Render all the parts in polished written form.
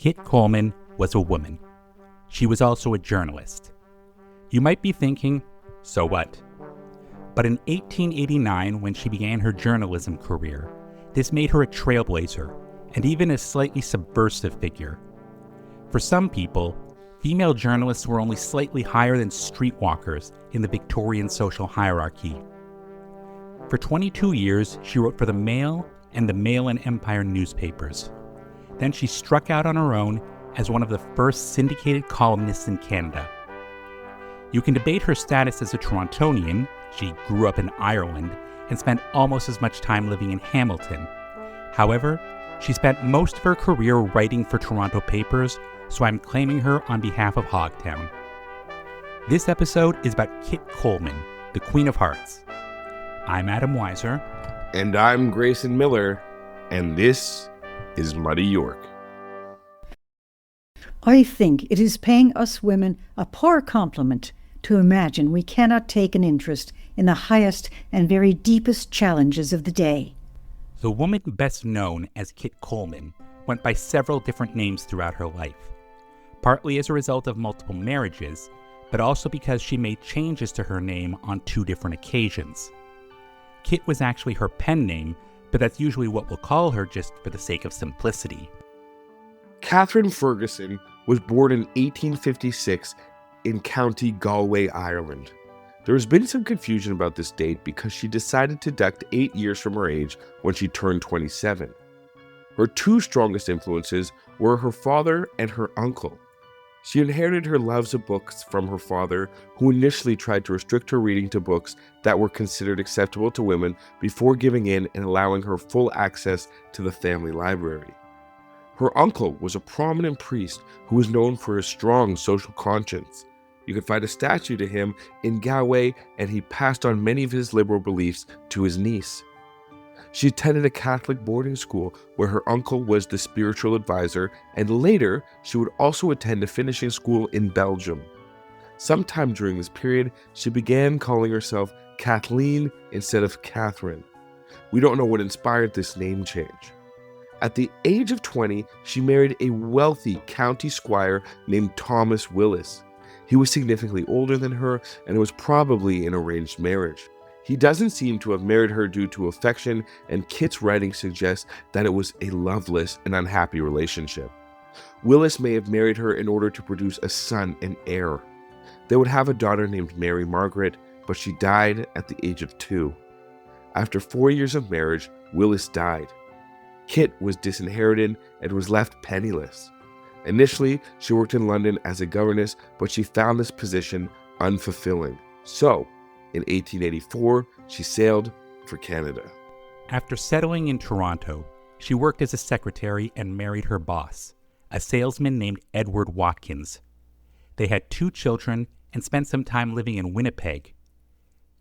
Kit Coleman was a woman. She was also a journalist. You might be thinking, so what? But in 1889, when she began her journalism career, this made her a trailblazer and even a slightly subversive figure. For some people, female journalists were only slightly higher than streetwalkers in the Victorian social hierarchy. For 22 years, she wrote for the Mail and the Mail and Empire newspapers. Then she struck out on her own as one of the first syndicated columnists in Canada. You can debate her status as a Torontonian. She grew up in Ireland and spent almost as much time living in Hamilton. However, she spent most of her career writing for Toronto papers, so I'm claiming her on behalf of Hogtown. This episode is about Kit Coleman, the Queen of Hearts. I'm Adam Weiser. And I'm Grayson Miller, and this is Muddy York. I think it is paying us women a poor compliment to imagine we cannot take an interest in the highest and very deepest challenges of the day. The woman best known as Kit Coleman went by several different names throughout her life, partly as a result of multiple marriages, but also because she made changes to her name on 2 different occasions. Kit was actually her pen name, but that's usually what we'll call her just for the sake of simplicity. Catherine Ferguson was born in 1856 in County Galway, Ireland. There has been some confusion about this date because she decided to deduct 8 years from her age when she turned 27. Her 2 strongest influences were her father and her uncle. She inherited her loves of books from her father, who initially tried to restrict her reading to books that were considered acceptable to women before giving in and allowing her full access to the family library. Her uncle was a prominent priest who was known for his strong social conscience. You can find a statue to him in Galway, and he passed on many of his liberal beliefs to his niece. She attended a Catholic boarding school where her uncle was the spiritual advisor, and later she would also attend a finishing school in Belgium. Sometime during this period, she began calling herself Kathleen instead of Catherine. We don't know what inspired this name change. At the age of 20, she married a wealthy county squire named Thomas Willis. He was significantly older than her, and it was probably an arranged marriage. He doesn't seem to have married her due to affection, and Kit's writing suggests that it was a loveless and unhappy relationship. Willis may have married her in order to produce a son and heir. They would have a daughter named Mary Margaret, but she died at the age of 2. After 4 years of marriage, Willis died. Kit was disinherited and was left penniless. Initially, she worked in London as a governess, but she found this position unfulfilling. So, in 1884, she sailed for Canada. After settling in Toronto, she worked as a secretary and married her boss, a salesman named Edward Watkins. They had 2 children and spent some time living in Winnipeg.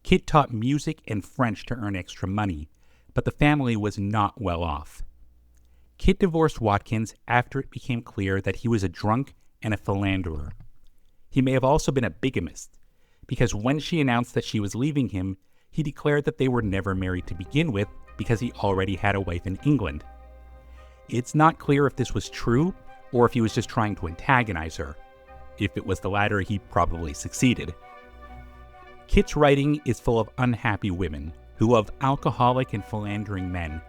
Kit taught music and French to earn extra money, but the family was not well off. Kit divorced Watkins after it became clear that he was a drunk and a philanderer. He may have also been a bigamist, because when she announced that she was leaving him, he declared that they were never married to begin with because he already had a wife in England. It's not clear if this was true or if he was just trying to antagonize her. If it was the latter, he probably succeeded. Kit's writing is full of unhappy women who love alcoholic and philandering men,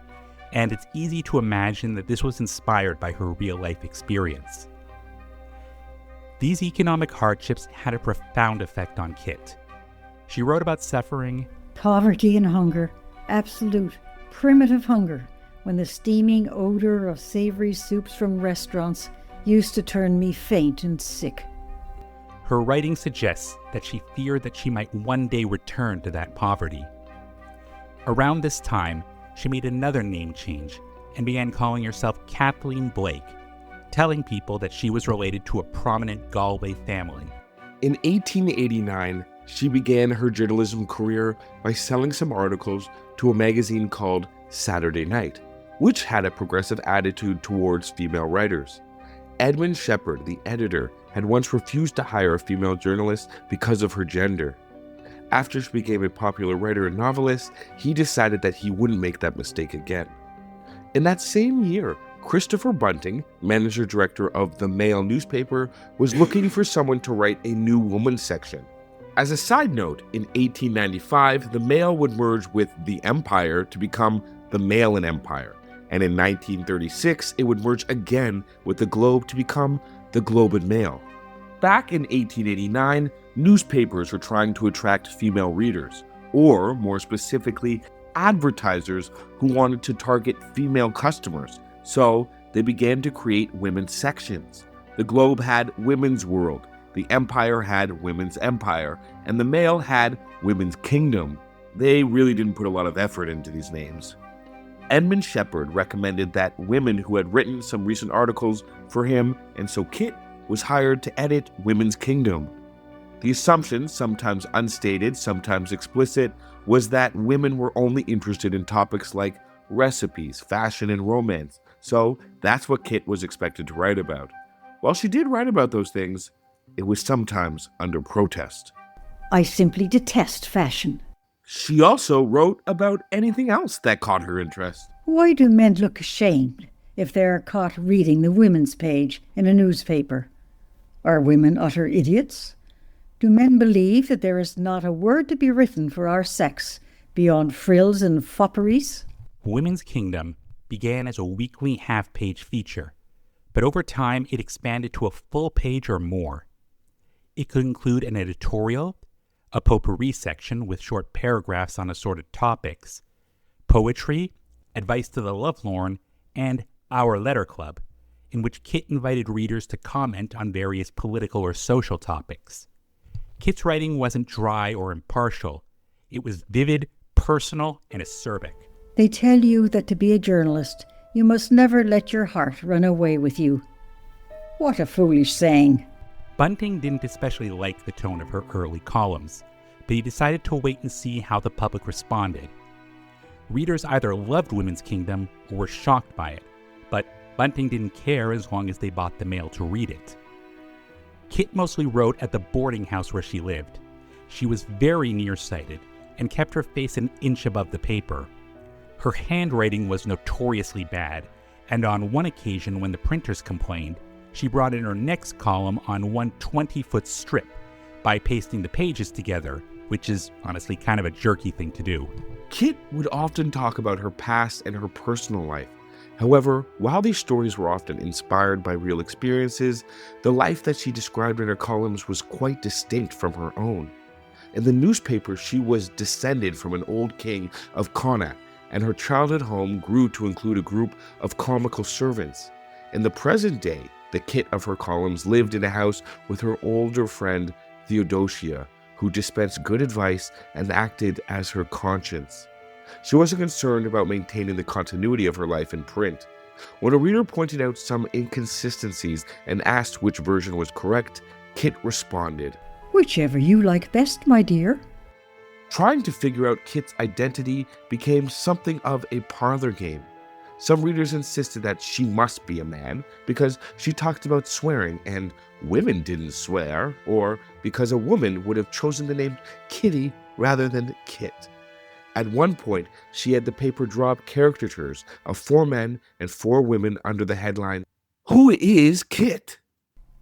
and it's easy to imagine that this was inspired by her real-life experience. These economic hardships had a profound effect on Kit. She wrote about suffering, Poverty and hunger, absolute, primitive hunger, when the steaming odor of savory soups from restaurants used to turn me faint and sick. Her writing suggests that she feared that she might one day return to that poverty. Around this time, she made another name change and began calling herself Kathleen Blake, telling people that she was related to a prominent Galway family. In 1889, she began her journalism career by selling some articles to a magazine called Saturday Night, which had a progressive attitude towards female writers. Edmund Shepard, the editor, had once refused to hire a female journalist because of her gender. After she became a popular writer and novelist, he decided that he wouldn't make that mistake again. In that same year, Christopher Bunting, manager-director of the Mail newspaper, was looking for someone to write a new woman's section. As a side note, in 1895, the Mail would merge with the Empire to become the Mail and Empire, and in 1936, it would merge again with the Globe to become the Globe and Mail. Back in 1889, newspapers were trying to attract female readers, or more specifically, advertisers who wanted to target female customers. So they began to create women's sections. The Globe had Women's World, the Empire had Women's Empire, and the Mail had Women's Kingdom. They really didn't put a lot of effort into these names. Edmund Shepard recommended that women who had written some recent articles for him, and so Kit was hired to edit Women's Kingdom. The assumption, sometimes unstated, sometimes explicit, was that women were only interested in topics like recipes, fashion, and romance. So that's what Kit was expected to write about. While she did write about those things, it was sometimes under protest. I simply detest fashion. She also wrote about anything else that caught her interest. Why do men look ashamed if they are caught reading the women's page in a newspaper? Are women utter idiots? Do men believe that there is not a word to be written for our sex beyond frills and fopperies? Women's Kingdom began as a weekly half-page feature, but over time it expanded to a full page or more. It could include an editorial, a potpourri section with short paragraphs on assorted topics, poetry, advice to the lovelorn, and Our Letter Club, in which Kit invited readers to comment on various political or social topics. Kit's writing wasn't dry or impartial. It was vivid, personal, and acerbic. They tell you that to be a journalist, you must never let your heart run away with you. What a foolish saying. Bunting didn't especially like the tone of her early columns, but he decided to wait and see how the public responded. Readers either loved Women's Kingdom or were shocked by it, but Bunting didn't care as long as they bought the Mail to read it. Kit mostly wrote at the boarding house where she lived. She was very nearsighted and kept her face an inch above the paper. Her handwriting was notoriously bad, and on one occasion when the printers complained, she brought in her next column on one 20-foot strip by pasting the pages together, which is honestly kind of a jerky thing to do. Kit would often talk about her past and her personal life. However, while these stories were often inspired by real experiences, the life that she described in her columns was quite distinct from her own. In the newspaper, she was descended from an old king of Connacht, and her childhood home grew to include a group of comical servants. In the present day, the Kit of her columns lived in a house with her older friend Theodosia, who dispensed good advice and acted as her conscience. She wasn't concerned about maintaining the continuity of her life in print. When a reader pointed out some inconsistencies and asked which version was correct, Kit responded, "Whichever you like best, my dear." Trying to figure out Kit's identity became something of a parlor game. Some readers insisted that she must be a man because she talked about swearing and women didn't swear, or because a woman would have chosen the name Kitty rather than Kit. At one point, she had the paper draw up caricatures of 4 men and 4 women under the headline, "Who is Kit?"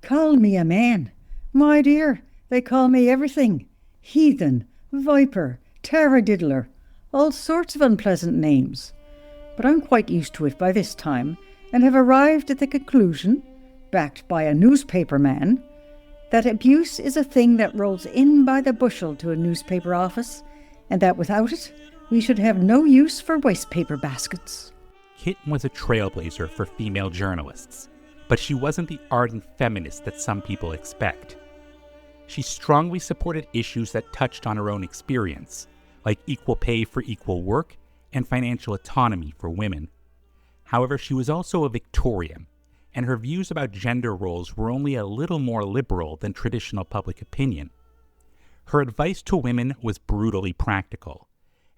Call me a man. My dear, they call me everything. Heathen, viper, taradiddler, all sorts of unpleasant names. But I'm quite used to it by this time, and have arrived at the conclusion, backed by a newspaper man, that abuse is a thing that rolls in by the bushel to a newspaper office, and that without it, we should have no use for wastepaper baskets. Kit was a trailblazer for female journalists, but she wasn't the ardent feminist that some people expect. She strongly supported issues that touched on her own experience, like equal pay for equal work and financial autonomy for women. However, she was also a Victorian, and her views about gender roles were only a little more liberal than traditional public opinion. Her advice to women was brutally practical,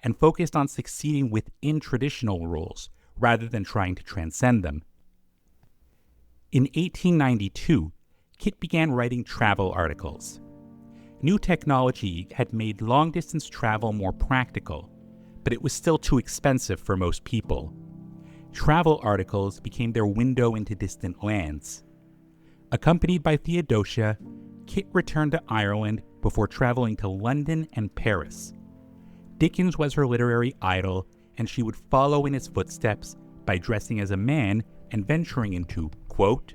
and focused on succeeding within traditional roles rather than trying to transcend them. In 1892, Kit began writing travel articles. New technology had made long-distance travel more practical, but it was still too expensive for most people. Travel articles became their window into distant lands. Accompanied by Theodosia, Kit returned to Ireland before traveling to London and Paris. Dickens was her literary idol, and she would follow in his footsteps by dressing as a man and venturing into, quote,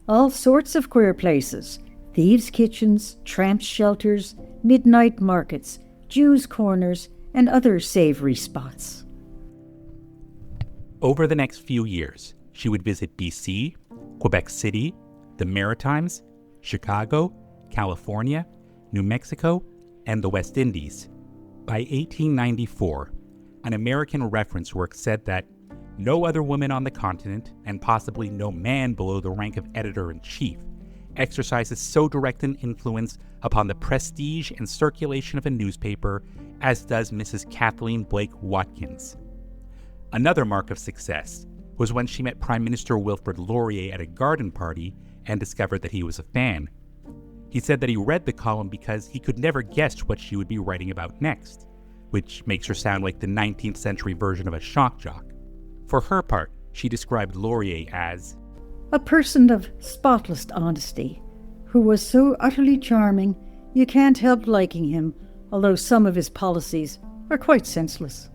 all sorts of queer places: thieves' kitchens, tramps' shelters, midnight markets, Jews' corners, and other savory spots. Over the next few years, she would visit BC, Quebec City, the Maritimes, Chicago, California, New Mexico, and the West Indies. By 1894, an American reference work said that no other woman on the continent, and possibly no man below the rank of editor-in-chief, exercises so direct an influence upon the prestige and circulation of a newspaper as does Mrs. Kathleen Blake Watkins. Another mark of success was when she met Prime Minister Wilfrid Laurier at a garden party and discovered that he was a fan. He said that he read the column because he could never guess what she would be writing about next, which makes her sound like the 19th century version of a shock jock. For her part, she described Laurier as a person of spotless honesty, who was so utterly charming you can't help liking him, although some of his policies are quite senseless.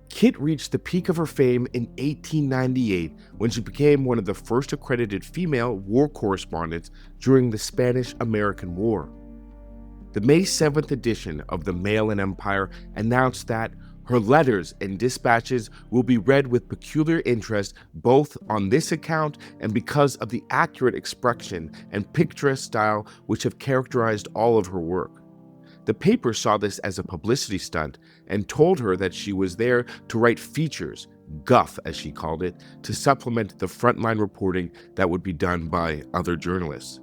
Kit reached the peak of her fame in 1898 when she became one of the first accredited female war correspondents during the Spanish-American War. The May 7th edition of the Mail and Empire announced that her letters and dispatches will be read with peculiar interest both on this account and because of the accurate expression and picturesque style which have characterized all of her work. The paper saw this as a publicity stunt and told her that she was there to write features, guff as she called it, to supplement the frontline reporting that would be done by other journalists.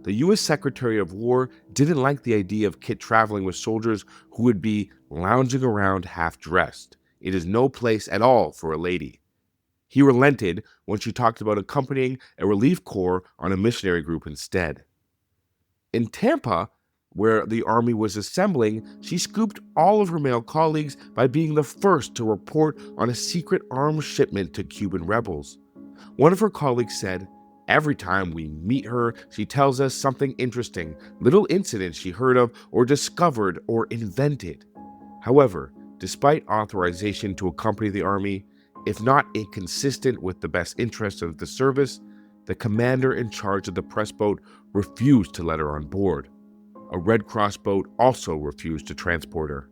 The U.S. Secretary of War didn't like the idea of Kit traveling with soldiers who would be lounging around half-dressed. It is no place at all for a lady. He relented when she talked about accompanying a relief corps on a missionary group instead. In Tampa, where the army was assembling, she scooped all of her male colleagues by being the first to report on a secret arms shipment to Cuban rebels. One of her colleagues said, "Every time we meet her, she tells us something interesting, little incidents she heard of or discovered or invented." However, despite authorization to accompany the army, if not inconsistent with the best interests of the service, the commander in charge of the press boat refused to let her on board. A Red Cross boat also refused to transport her.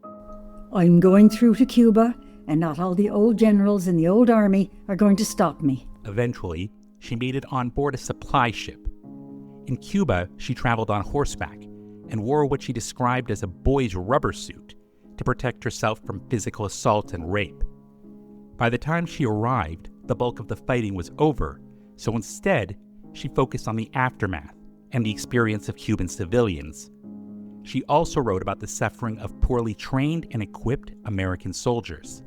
I'm going through to Cuba, and not all the old generals in the old army are going to stop me. Eventually, she made it on board a supply ship. In Cuba, she traveled on horseback and wore what she described as a boy's rubber suit to protect herself from physical assault and rape. By the time she arrived, the bulk of the fighting was over, so instead, she focused on the aftermath and the experience of Cuban civilians. She also wrote about the suffering of poorly trained and equipped American soldiers.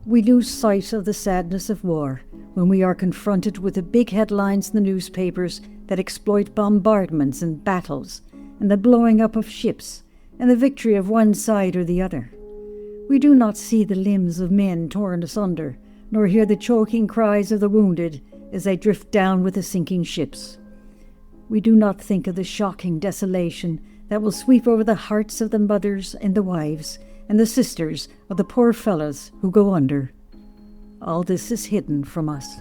We lose sight of the sadness of war when we are confronted with the big headlines in the newspapers that exploit bombardments and battles, and the blowing up of ships, and the victory of one side or the other. We do not see the limbs of men torn asunder, nor hear the choking cries of the wounded as they drift down with the sinking ships. We do not think of the shocking desolation that will sweep over the hearts of the mothers and the wives and the sisters of the poor fellows who go under. All this is hidden from us.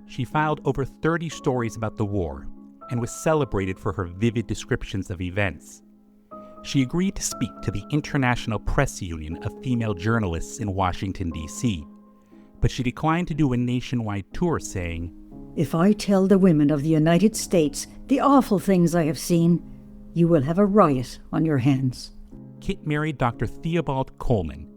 She filed over 30 stories about the war and was celebrated for her vivid descriptions of events. She agreed to speak to the International Press Union of Female Journalists in Washington, D.C., but she declined to do a nationwide tour, saying, "If I tell the women of the United States the awful things I have seen, you will have a riot on your hands." Kit married Dr. Theobald Coleman.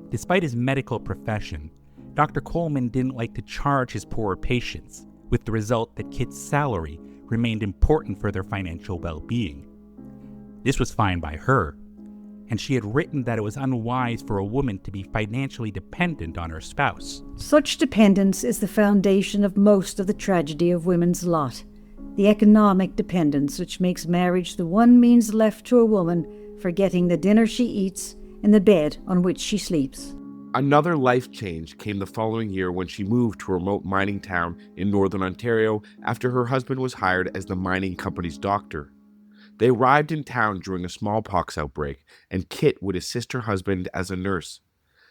Despite his medical profession, Dr. Coleman didn't like to charge his poorer patients, with the result that Kit's salary remained important for their financial well-being. This was fine by her, and she had written that it was unwise for a woman to be financially dependent on her spouse. Such dependence is the foundation of most of the tragedy of women's lot, the economic dependence which makes marriage the one means left to a woman for getting the dinner she eats and the bed on which she sleeps. Another life change came the following year when she moved to a remote mining town in northern Ontario after her husband was hired as the mining company's doctor. They arrived in town during a smallpox outbreak, and Kit would assist her husband as a nurse.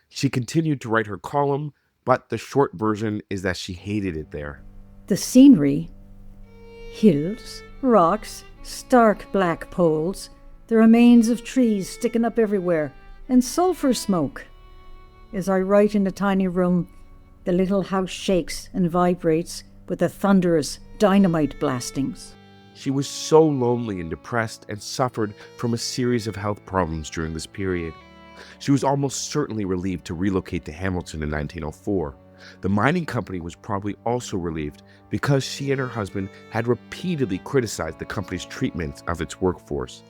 She continued to write her column, but the short version is that she hated it there. The scenery, hills, rocks, stark black poles, the remains of trees sticking up everywhere, and sulphur smoke. As I write in the tiny room, the little house shakes and vibrates with the thunderous dynamite blastings. She was so lonely and depressed and suffered from a series of health problems during this period. She was almost certainly relieved to relocate to Hamilton in 1904. The mining company was probably also relieved because she and her husband had repeatedly criticized the company's treatment of its workforce.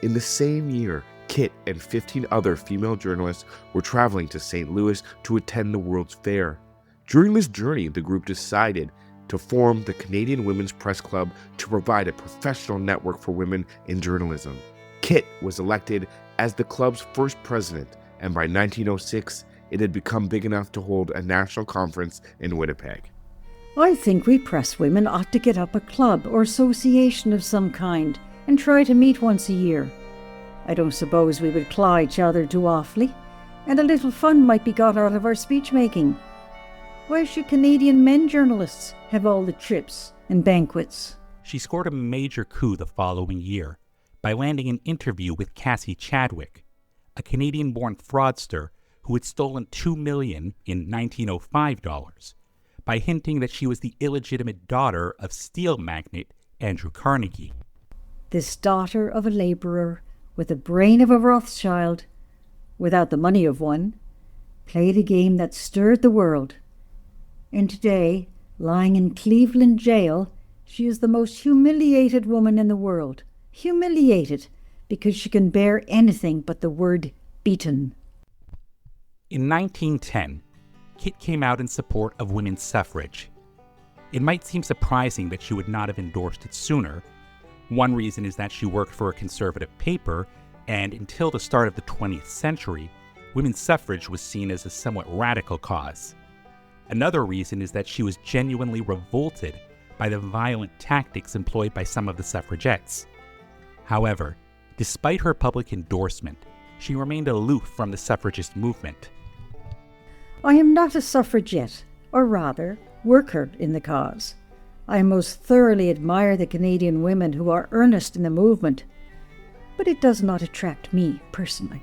In the same year, Kit and 15 other female journalists were traveling to St. Louis to attend the World's Fair. During this journey, the group decided to form the Canadian Women's Press Club to provide a professional network for women in journalism. Kit was elected as the club's first president, and by 1906, it had become big enough to hold a national conference in Winnipeg. I think we press women ought to get up a club or association of some kind and try to meet once a year. I don't suppose we would claw each other too awfully, and a little fun might be got out of our speech-making. Why should Canadian men journalists have all the trips and banquets? She scored a major coup the following year by landing an interview with Cassie Chadwick, a Canadian-born fraudster who had stolen $2 million in 1905 dollars, by hinting that she was the illegitimate daughter of steel magnate Andrew Carnegie. This daughter of a labourer with the brain of a Rothschild, without the money of one, played a game that stirred the world. And today, lying in Cleveland jail, she is the most humiliated woman in the world. Humiliated because she can bear anything but the word beaten. In 1910, Kit came out in support of women's suffrage. It might seem surprising that she would not have endorsed it sooner. One reason is that she worked for a conservative paper, and until the start of the 20th century, women's suffrage was seen as a somewhat radical cause. Another reason is that she was genuinely revolted by the violent tactics employed by some of the suffragettes. However, despite her public endorsement, she remained aloof from the suffragist movement. I am not a suffragette, or rather, worker in the cause. I most thoroughly admire the Canadian women who are earnest in the movement, but it does not attract me personally.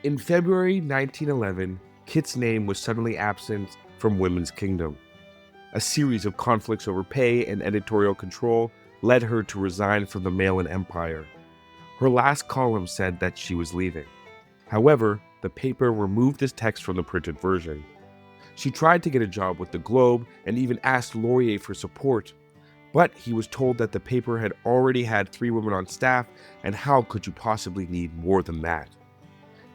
In February 1911, Kit's name was suddenly absent from Women's Kingdom. A series of conflicts over pay and editorial control led her to resign from the Mail and Empire. Her last column said that she was leaving. However, the paper removed this text from the printed version. She tried to get a job with the Globe and even asked Laurier for support, but he was told that the paper had already had 3 women on staff, and how could you possibly need more than that?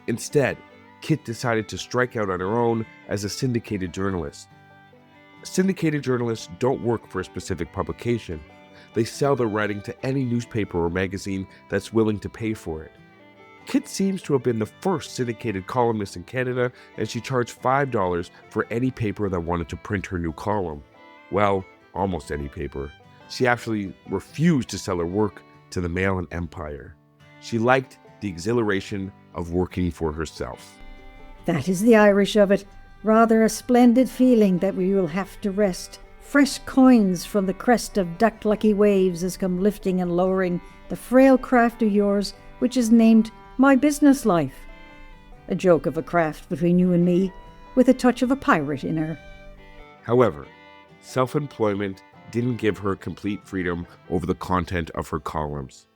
Instead, Kit decided to strike out on her own as a syndicated journalist. Syndicated journalists don't work for a specific publication. They sell their writing to any newspaper or magazine that's willing to pay for it. Kit seems to have been the first syndicated columnist in Canada, and she charged $5 for any paper that wanted to print her new column. Well, almost any paper. She actually refused to sell her work to the Mail and Empire. She liked the exhilaration of working for herself. That is the Irish of it. Rather a splendid feeling that we will have to wrest fresh coins from the crest of duck-lucky waves as come lifting and lowering the frail craft of yours, which is named my business life. A joke of a craft between you and me, with a touch of a pirate in her. However, self-employment didn't give her complete freedom over the content of her columns.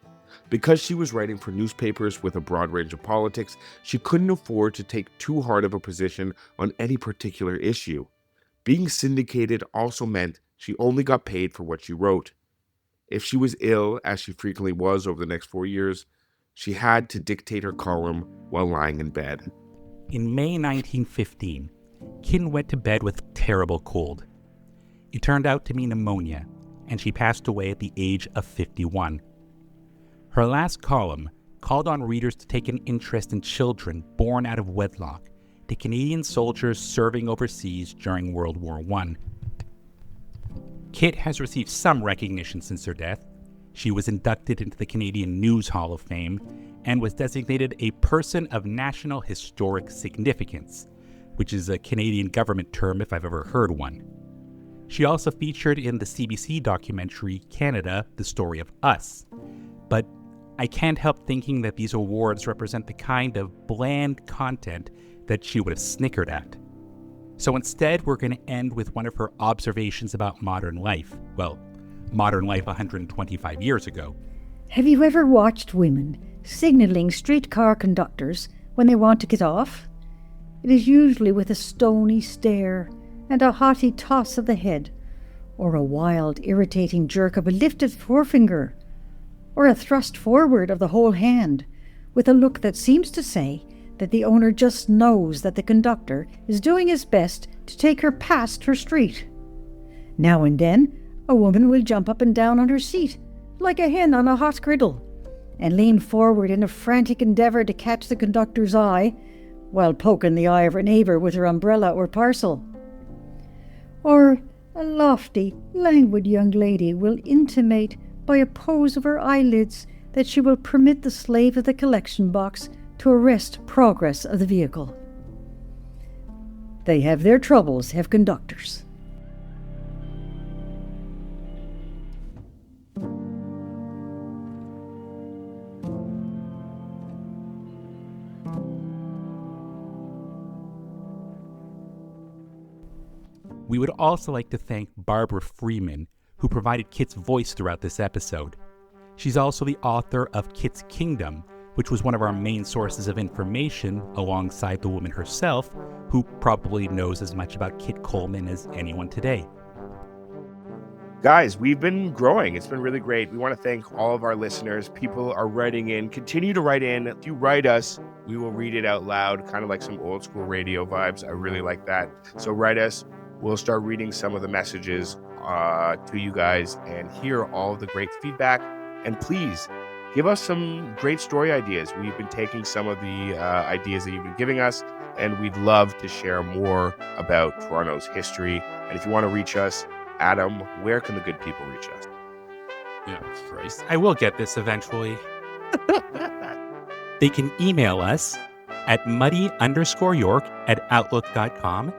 Because she was writing for newspapers with a broad range of politics, she couldn't afford to take too hard of a position on any particular issue. Being syndicated also meant she only got paid for what she wrote. If she was ill, as she frequently was over the next 4 years, she had to dictate her column while lying in bed. In May 1915, Kit went to bed with a terrible cold. It turned out to be pneumonia, and she passed away at the age of 51. Her last column called on readers to take an interest in children born out of wedlock, to Canadian soldiers serving overseas during World War I. Kit has received some recognition since her death. She was inducted into the Canadian News Hall of Fame and was designated a Person of National Historic Significance, which is a Canadian government term if I've ever heard one. She also featured in the CBC documentary Canada, The Story of Us. But I can't help thinking that these awards represent the kind of bland content that she would have snickered at. So instead, we're going to end with one of her observations about modern life. Well, modern life 125 years ago. Have you ever watched women signalling streetcar conductors when they want to get off? It is usually with a stony stare and a haughty toss of the head, or a wild, irritating jerk of a lifted forefinger, or a thrust forward of the whole hand, with a look that seems to say that the owner just knows that the conductor is doing his best to take her past her street. Now and then, a woman will jump up and down on her seat, like a hen on a hot griddle, and lean forward in a frantic endeavour to catch the conductor's eye, while poking the eye of her neighbour with her umbrella or parcel. Or a lofty, languid young lady will intimate by a pose of her eyelids that she will permit the slave of the collection box to arrest progress of the vehicle. They have their troubles, have conductors. We would also like to thank Barbara Freeman, who provided Kit's voice throughout this episode. She's also the author of Kit's Kingdom, which was one of our main sources of information alongside the woman herself, who probably knows as much about Kit Coleman as anyone today. Guys, we've been growing. It's been really great. We want to thank all of our listeners. People are writing in. Continue to write in. If you write us, we will read it out loud, kind of like some old school radio vibes. I really like that. So write us. We'll start reading some of the messages to you guys and hear all of the great feedback. And please give us some great story ideas. We've been taking some of the ideas that you've been giving us, and we'd love to share more about Toronto's history. And if you want to reach us, Adam, where can the good people reach us? Yeah, Christ. I will get this eventually. They can email us at muddy_york@outlook.com.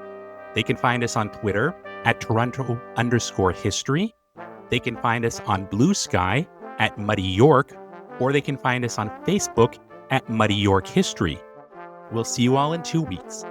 They can find us on Twitter at Toronto_history. They can find us on Blue Sky at Muddy York, or they can find us on Facebook at Muddy York History. We'll see you all in 2 weeks.